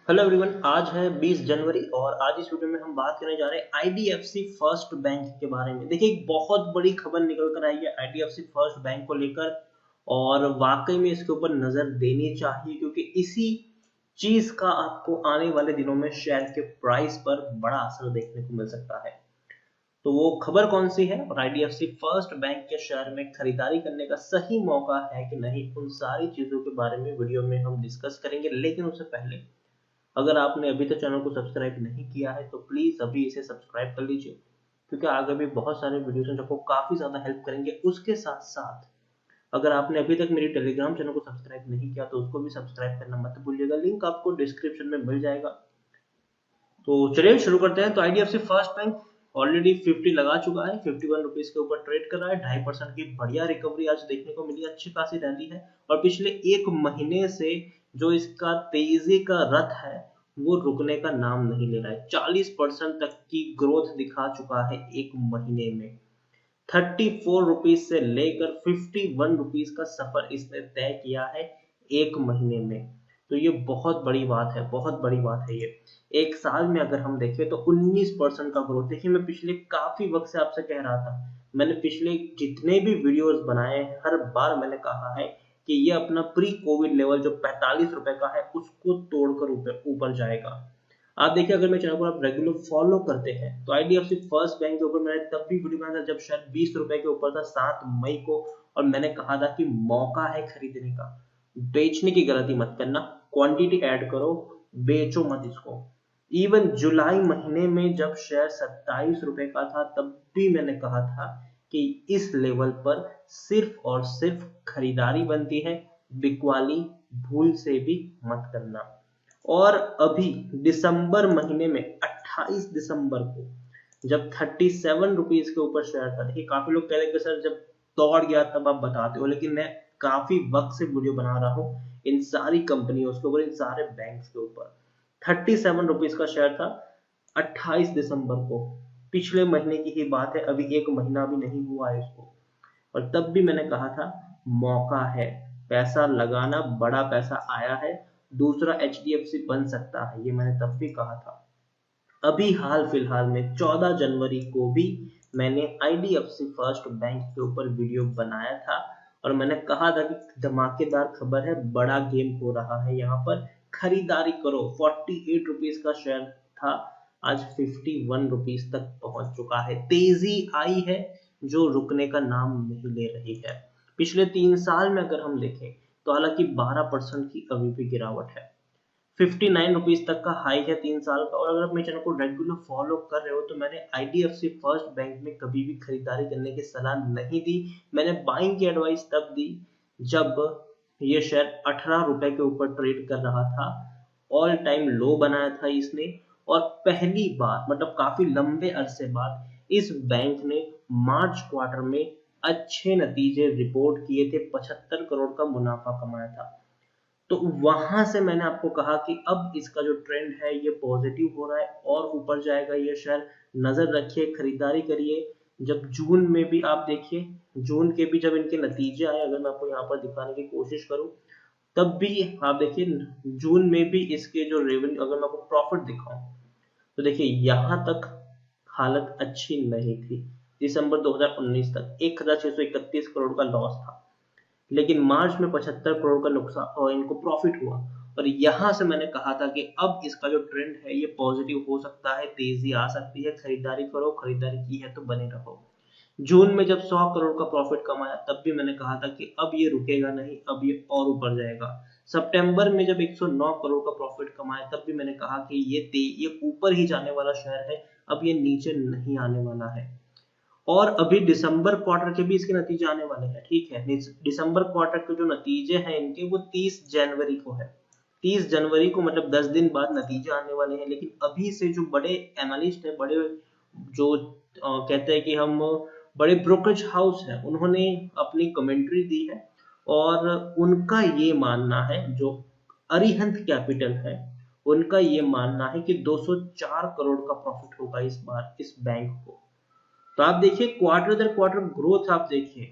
Hello everyone. आज है 20 जनवरी और आज इस वीडियो में हम बात करने जा रहे हैं आईडीएफसी फर्स्ट बैंक के बारे में। देखिए, एक बहुत बड़ी खबर निकल कर आई है आईडीएफसी फर्स्ट बैंक को लेकर और वाकई में इसके ऊपर नजर देनी चाहिए क्योंकि इसी चीज का आपको आने वाले दिनों में शेयर के प्राइस पर बड़ा असर देखने को मिल सकता है। तो वो खबर कौन सी है और आईडीएफसी फर्स्ट बैंक के शेयर में खरीदारी करने का सही मौका है कि नहीं, उन सारी चीजों के बारे में वीडियो में हम डिस्कस करेंगे। लेकिन उससे पहले अगर आपने अभी तक चैनल को सब्सक्राइब नहीं किया है तो प्लीज अभी इसे सब्सक्राइब कर लीजिए क्योंकि आगे भी बहुत सारे वीडियोस हैं जो आपको काफी ज्यादा हेल्प करेंगे। उसके साथ साथ अगर आपने अभी तक मेरी टेलीग्राम चैनल को सब्सक्राइब नहीं किया तो उसको भी सब्सक्राइब करना मत भूलिएगा, लिंक आपको डिस्क्रिप्शन में मिल जाएगा। तो चलिए शुरू करते हैं। तो आईडीएफसी फर्स्ट बैंक ऑलरेडी 50 लगा चुका है, 51 रुपीज के ऊपर ट्रेड कर रहा है। 2.5% की बढ़िया रिकवरी आज देखने को मिली, अच्छी खासी रैली है और पिछले एक महीने से जो इसका तेजी का रथ है वो रुकने का नाम नहीं ले रहा है। 40% तक की ग्रोथ दिखा चुका है एक महीने में। 34 रुपीज से लेकर 51 रुपीज का सफर इसने तय किया है एक महीने में। तो ये बहुत बड़ी बात है, बहुत बड़ी बात है ये। एक साल में अगर हम देखें तो 19% का ग्रोथ। देखिए, मैं पिछले काफी वक्त से आपसे कह रहा था, मैंने पिछले जितने भी वीडियोस बनाए हर बार मैंने कहा है कि ये अपना प्री कोविड लेवल जो 45 रुपए का है उसको तोड़कर ऊपर जाएगा। आप देखिए, अगर मेरे चैनल को आप रेगुलर फॉलो करते हैं तो आईडीएफसी फर्स्ट बैंक के ऊपर मैंने तब भी वीडियो बनाया था जब शायद 20 रुपए के ऊपर था, 7 मई को। और मैंने कहा था कि मौका है खरीदने का, बेचने की गलती मत करना, क्वांटिटी ऐड करो, बेचो मत इसको। इवन जुलाई महीने में जब शेयर 27 रुपए का था तब भी मैंने कहा था कि इस लेवल पर सिर्फ और सिर्फ खरीदारी बनती है, बिकवाली भूल से भी मत करना। और अभी दिसंबर महीने में 28 दिसंबर को जब 37 रुपीज के ऊपर शेयर था, देखिए काफी लोग कह रहे कि सर जब दौड़ गया तब आप बताते हो, लेकिन मैं काफी वक्त से वीडियो बना रहा हूँ इन सारी कंपनियों के ऊपर, इन सारे बैंक्स के ऊपर। 37 रुपीज का शेयर था 28 दिसंबर को, पिछले महीने की ही बात है, अभी एक महीना भी नहीं हुआ है इसको। और तब भी मैंने कहा था मौका है, पैसा लगाना, बड़ा पैसा आया है, दूसरा एचडीएफसी बन सकता है, ये मैंने तब भी कहा था। अभी हाल फिलहाल में 14 जनवरी को भी मैंने आईडीएफसी फर्स्ट बैंक के ऊपर वीडियो बनाया था और मैंने कहा था कि धमाकेदार खबर है, बड़ा गेम हो रहा है यहाँ पर, खरीदारी करो। 48 रुपीज का शेयर था, आज 51 रुपीज तक पहुंच चुका है। तेजी आई है जो रुकने का नाम नहीं ले रही है। पिछले 3 साल में अगर हम देखें तो हालांकि 12% की अभी भी गिरावट है। 59 रुपीज तक का हाई है 3 साल का। और अगर आप मेरे चैनल को रेगुलर फॉलो कर रहे हो तो मैंने आईडीएफसी फर्स्ट बैंक में कभी भी खरीदारी करने की सलाह नहीं दी। मैंने बाइंग की एडवाइस तब दी जब ये शेयर 18 रुपए के ऊपर ट्रेड कर रहा था, ऑल टाइम लो बनाया था इसने। और पहली बार मतलब काफी लंबे अरसे बाद इस बैंक ने मार्च क्वार्टर में अच्छे नतीजे रिपोर्ट किए थे, 75 करोड़ का मुनाफा कमाया था। तो वहां से मैंने आपको कहा कि अब इसका जो ट्रेंड है ये पॉजिटिव हो रहा है और ऊपर जाएगा ये शेयर, नजर रखिए, खरीदारी करिए। जब जून में भी आप देखिए, जून के भी जब इनके नतीजे आए, अगर मैं आपको यहाँ पर दिखाने की कोशिश करूं तब भी आप देखिए जून में भी इसके जो रेवेन्यू, अगर मैं आपको प्रॉफिट दिखाऊं तो देखिए यहाँ तक हालत अच्छी नहीं थी। दिसंबर 2019 तक 1631 करोड़ का लॉस था, लेकिन मार्च में 75 करोड़ का नुकसान और इनको प्रॉफिट हुआ। और यहां से मैंने कहा था कि अब इसका जो ट्रेंड है ये पॉजिटिव हो सकता है, तेजी आ सकती है, खरीदारी करो, खरीदारी की है तो बने रहो। जून में जब 100 करोड़ का प्रॉफिट कमाया तब भी मैंने कहा था कि अब ये रुकेगा नहीं, अब ये और ऊपर जाएगा। सितंबर में जब 109 करोड़ का प्रॉफिट कमाया तब भी मैंने कहा कि ये ऊपर ही जाने वाला शेयर है, अब ये नीचे नहीं आने वाला है। और अभी दिसंबर क्वार्टर के भी इसके नतीजे आने वाले हैं, ठीक है। दिसंबर क्वार्टर के जो नतीजे हैं इनके वो 30 जनवरी को है। 30 जनवरी को मतलब 10 दिन बाद नतीजे आने वाले हैं। लेकिन अभी से जो बड़े एनालिस्ट है, बड़े जो कहते हैं कि हम बड़े ब्रोकरेज हाउस है, उन्होंने अपनी कमेंट्री दी है और उनका ये मानना है, जो अरिहंत कैपिटल है उनका ये मानना है कि 204 करोड़ का प्रॉफिट होगा इस बार इस बैंक को। तो आप देखिए क्वार्टर दर क्वार्टर ग्रोथ, आप देखिए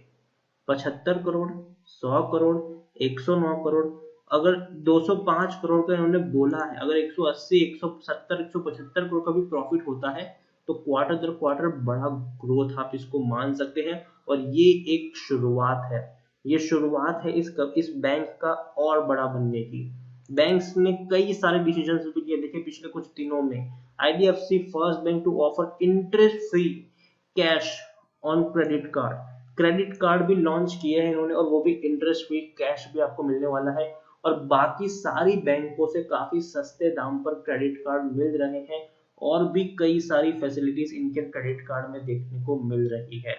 75 करोड़, 100 करोड़, 109 करोड़। अगर 205 करोड़ का इन्होंने बोला है, अगर 180, 170, 175 करोड़ का भी प्रॉफिट होता है तो क्वार्टर दर क्वार्टर बड़ा ग्रोथ आप इसको मान सकते हैं। और ये एक शुरुआत है, ये शुरुआत है इस बैंक का और बड़ा बनने की। बैंक्स ने कई सारे डिसीजन भी लिए, देखिए पिछले कुछ दिनों में IDFC First Bank to offer interest free cash on credit card भी लॉन्च किए हैं इन्होंने, और वो भी इंटरेस्ट फ्री कैश भी आपको मिलने वाला है। और बाकी सारी बैंकों से काफी सस्ते दाम पर क्रेडिट कार्ड मिल रहे हैं, और भी कई सारी फैसिलिटीज इनके क्रेडिट कार्ड में देखने को मिल रही है।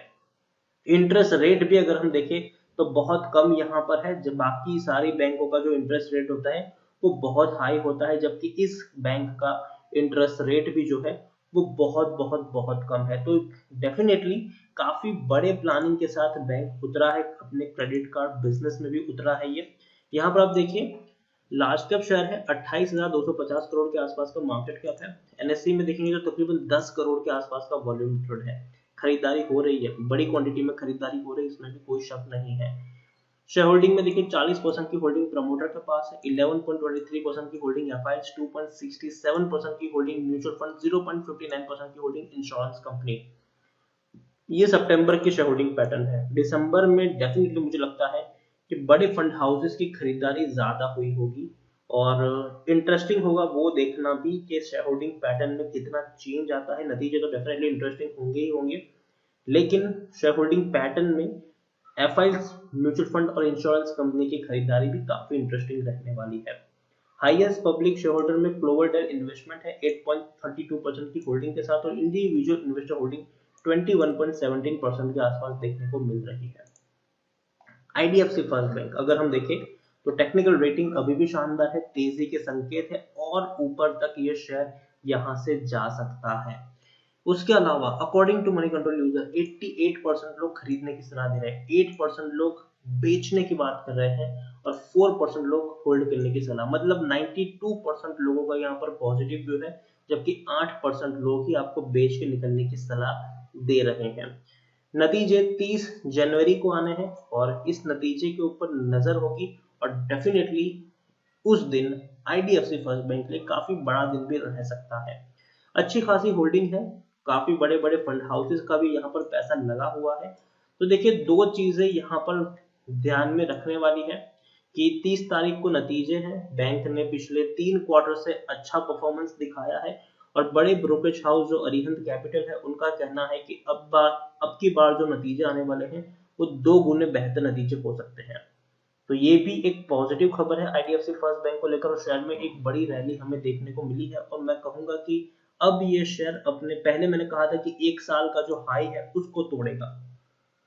इंटरेस्ट रेट भी अगर हम देखें तो बहुत कम यहाँ पर है, जब बाकी सारी बैंकों का जो इंटरेस्ट रेट होता है वो बहुत हाई होता है, जबकि इस बैंक का इंटरेस्ट रेट भी जो है वो बहुत बहुत बहुत कम है। तो डेफिनेटली काफी बड़े प्लानिंग के साथ बैंक उतरा है, अपने क्रेडिट कार्ड बिजनेस में भी उतरा है ये। यहाँ पर आप देखिए लार्ज कैप शेयर है, 28,250 करोड़ के आसपास का मार्केट कैप है। एनएससी में देखेंगे तो तकरीबन 10 करोड़ के आसपास का वॉल्यूम ट्रेड है, खरीदारी हो रही है, बड़ी क्वांटिटी में खरीदारी हो रही है, इसमें भी कोई शक नहीं है। शेयर होल्डिंग में देखिए 40% की होल्डिंग प्रमोटर के पास है, 11.23% की होल्डिंग एफआईज, 2.67% की होल्डिंग म्यूचुअल फंड, 0.59% की होल्डिंग इंश्योरेंस कंपनी। ये सितंबर की शेयर होल्डिंग पैटर्न है। दिसंबर में डेफिनेटली मुझे लगता है कि बड़े फंड हाउसेस की खरीदारी ज्यादा हुई होगी, और इंटरेस्टिंग होगा वो देखना भी कि शेयर होल्डिंग पैटर्न में कितना चेंज आता है। नतीजे तो डेफिनेटली इंटरेस्टिंग होंगे ही होंगे, लेकिन शेयर होल्डिंग पैटर्न में एफआईज, म्यूचुअल फंड और इंश्योरेंस कंपनी की खरीदारी भी काफी इंटरेस्टिंग रहने वाली है। हाईएस्ट पब्लिक शेयर होल्डर में क्लोवरडेल इन्वेस्टमेंट है 8.32% की होल्डिंग के साथ, और इंडिविजुअल इन्वेस्टर होल्डिंग 21.17% के आसपास देखने को मिल रही है। आईडीएफसी फर्स्ट बैंक अगर हम देखें तो टेक्निकल रेटिंग अभी भी शानदार है, तेजी के संकेत है, और ऊपर तक ये शेयर यहां से जा सकता है। उसके अलावा according to Moneycontrol user 88% लोग खरीदने की सलाह दे रहे हैं, 8% लोग बेचने की बात कर रहे हैं, और 4% लोग होल्ड करने की सलाह, मतलब 92% लोगों का यहाँ पर पॉजिटिव व्यू है, जबकि 8% लोग ही आपको बेच के निकलने की सलाह दे रहे हैं। नतीजे 30 जनवरी को आने हैं, और इस नतीजे के ऊपर नजर होगी, और डेफिनेटली उस दिन आईडीएफसी फर्स्ट बैंक के लिए काफी बड़ा दिन भी रह सकता है। अच्छी खासी होल्डिंग है, काफी बड़े बड़े फंड हाउसेस का भी यहाँ पर पैसा लगा हुआ है। तो देखिए दो चीजें यहाँ पर ध्यान में रखने वाली है कि 30 तारीख को नतीजे हैं, बैंक ने पिछले 3 क्वार्टर से अच्छा परफॉर्मेंस दिखाया है, और बड़े ब्रोकरेज हाउस जो अरिहंत कैपिटल है उनका कहना है कि अब की बार जो नतीजे आने वाले हैं वो 2 गुने बेहतर नतीजे हो सकते हैं। तो ये भी एक पॉजिटिव खबर है आईडीएफसी फर्स्ट बैंक को लेकर, और शेयर में एक बड़ी रैली हमें देखने को मिली है। और मैं कहूंगा कि अब ये शेयर अपने, पहले मैंने कहा था कि 1 साल का जो हाई है उसको तोड़ेगा,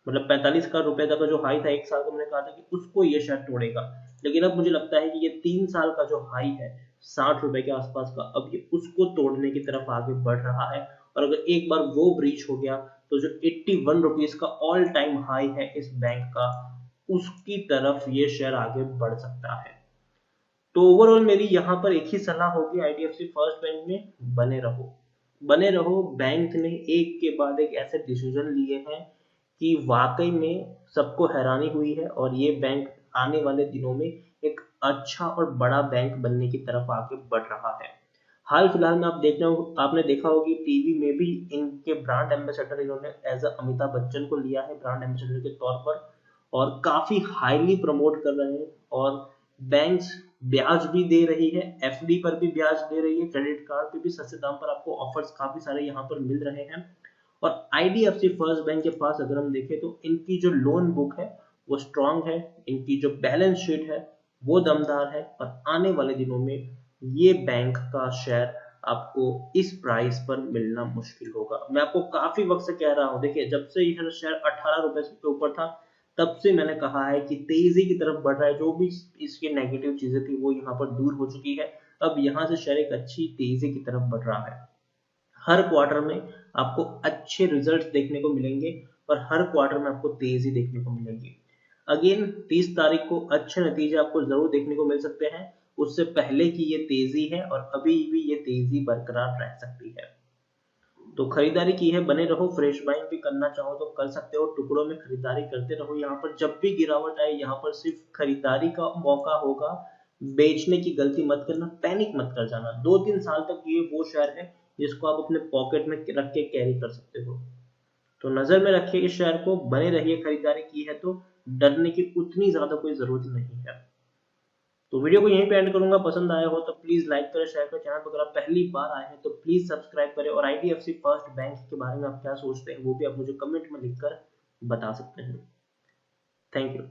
मतलब 45 का रुपए का जो हाई था 1 साल का, मैंने कहा था कि उसको ये शेयर तोड़ेगा। लेकिन अब मुझे लगता है कि ये 3 साल का जो हाई है 60 रुपए के आसपास का, अब ये उसको तोड़ने की तरफ आगे बढ़ रहा है। और अगर एक बार वो ब्रीच हो गया तो जो 81 रुपीज का ऑल टाइम हाई है इस बैंक का, उसकी तरफ ये शेयर आगे बढ़ सकता है। तो ओवरऑल मेरी यहाँ पर एक ही सलाह होगी आईडीएफसी फर्स्ट बैंक में, बने रहो, बने रहो। बैंक ने एक के बाद एक ऐसे डिसीजन लिए हैं कि वाकई में सबको हैरानी हुई है, और ये बैंक आने वाले दिनों में एक अच्छा और बड़ा बैंक बनने की तरफ आगे बढ़ रहा है। हाल फिलहाल में आपने देखा होगा कि टीवी में भी इनके ब्रांड एम्बेसडर इन्होंने एज अ अमिताभ बच्चन को लिया है ब्रांड एम्बेसडर के तौर पर, और काफी हाईली प्रमोट कर रहे हैं। और बैंक्स ब्याज भी दे रही है, एफडी पर भी ब्याज दे रही है, क्रेडिट कार्ड पे भी सस्ते दाम पर आपको ऑफर्स काफी सारे यहाँ पर मिल रहे हैं। और आईडीएफसी फर्स्ट बैंक के पास अगर हम देखें तो इनकी जो लोन बुक है वो स्ट्रांग है, इनकी जो बैलेंस शीट है वो दमदार है, और आने वाले दिनों में ये बैंक का शेयर आपको इस प्राइस पर मिलना मुश्किल होगा। मैं आपको काफी वक्त से कह रहा हूं, देखिए जब से यह शेयर 18 रुपए के ऊपर था तब से मैंने कहा है कि तेजी की तरफ बढ़ रहा है, जो भी इसकी नेगेटिव चीजें थी वो यहाँ पर दूर हो चुकी है। अब यहाँ से शेयर एक अच्छी तेजी की तरफ बढ़ रहा है। हर क्वार्टर में आपको अच्छे रिजल्ट्स देखने को मिलेंगे, और हर क्वार्टर में आपको तेजी देखने को मिलेगी। अगेन 30 तारीख को अच्छे नतीजे आपको जरूर देखने को मिल सकते हैं, उससे पहले की ये तेजी है, और अभी भी ये तेजी बरकरार रह सकती है। तो खरीदारी की है, बने रहो, फ्रेश बाइंग भी करना चाहो तो कर सकते हो, टुकड़ों में खरीदारी करते रहो। यहाँ पर जब भी गिरावट आए यहाँ पर सिर्फ खरीदारी का मौका होगा, बेचने की गलती मत करना, पैनिक मत कर जाना। 2-3 साल तक ये वो शेयर है जिसको आप अपने पॉकेट में रख के कैरी कर सकते हो। तो नजर में रखिए इस शेयर को, बने रहिए, खरीदारी की है तो डरने की उतनी ज्यादा कोई जरूरत नहीं है। तो वीडियो को यहीं पे एंड करूंगा। पसंद आया हो तो प्लीज लाइक करें, शेयर करें। चैनल पर अगर आप पहली बार आए हैं तो प्लीज सब्सक्राइब करें, और आईडीएफसी फर्स्ट बैंक के बारे में आप क्या सोचते हैं वो भी आप मुझे कमेंट में लिखकर बता सकते हैं। Thank you.